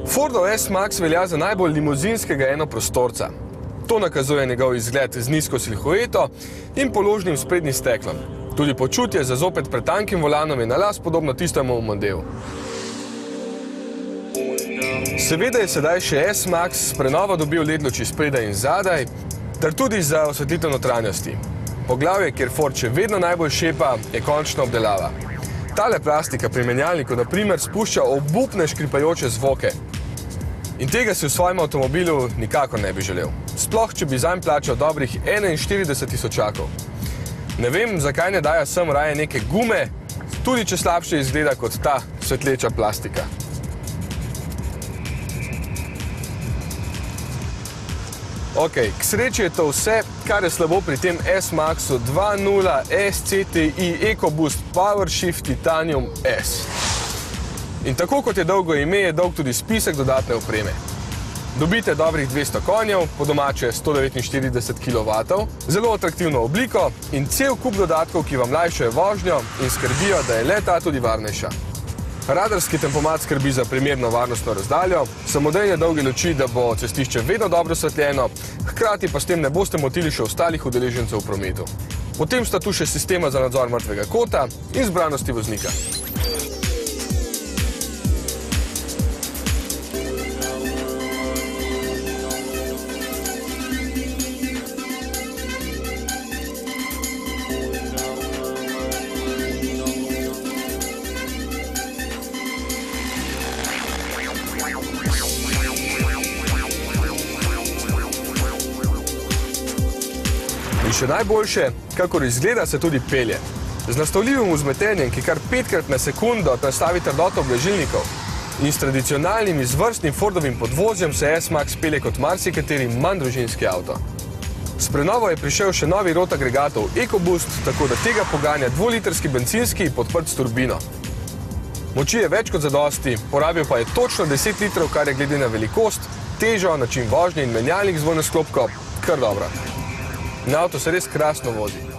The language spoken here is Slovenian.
Fordov S-Max velja za najbolj limuzinskega enoprostorca. To nakazuje njegov izgled z nizko silhueto in položnim sprednjim steklom. Tudi počutje za zopet pretankim volanom je na las podobno tistemu v Mondeu. Seveda je sedaj še S-Max s prenovo dobil LED luči spredaj in zadaj, ter tudi za osvetlitev notranjosti. Poglavje, kjer Ford še vedno najbolj šepa, je končna obdelava. Tale plastika pri menjalniku na primer spušča obupne škripajoče zvoke. In tega si v svojem avtomobilu nikakor ne bi želel. Sploh, če bi zanj plačal dobrih 41 tisočakov. Ne vem, zakaj ne dajo sem raje neke gume, tudi če slabše izgleda kot ta svetleča plastika. Ok, k sreči je to vse, kar je slabo pri tem S-Maxu 2.0 SCTI EcoBoost PowerShift Titanium S. In tako kot je dolgo ime, je dolg tudi spisek dodatne opreme. Dobite dobrih 200 konjev, po domače 149 kW, zelo atraktivno obliko in cel kup dodatkov, ki vam lajšajo vožnjo in skrbijo, da je le-ta tudi varnejša. Radarski tempomat skrbi za primerno varnostno razdaljo, samodejne dolge luči, da bo cestišče vedno dobro osvetljeno, hkrati pa s tem ne boste motili še ostalih udeležencev v prometu. Potem sta tu še sistema za nadzor mrtvega kota in zbranosti voznika. In še najboljše, kakor izgleda, se tudi pelje. Z nastavljivim vzmetenjem, ki kar 5krat na sekundo nastavi trdoto oblažilnikov in s tradicionalnim izvrstnim Fordovim podvozjem se S-Max pelje kot marsikateri manj družinski avto. S prenovo je prišel še novi rod agregatov EcoBoost, tako da tega poganja 2-litrski bencinski podprt s turbino. Moči je več kot zadosti, porabil pa je točno 10 litrov, kar je glede na velikost, težo, način vožnje in menjalnik z dvojno sklopko kar dobro. In avto se res krasno vozi.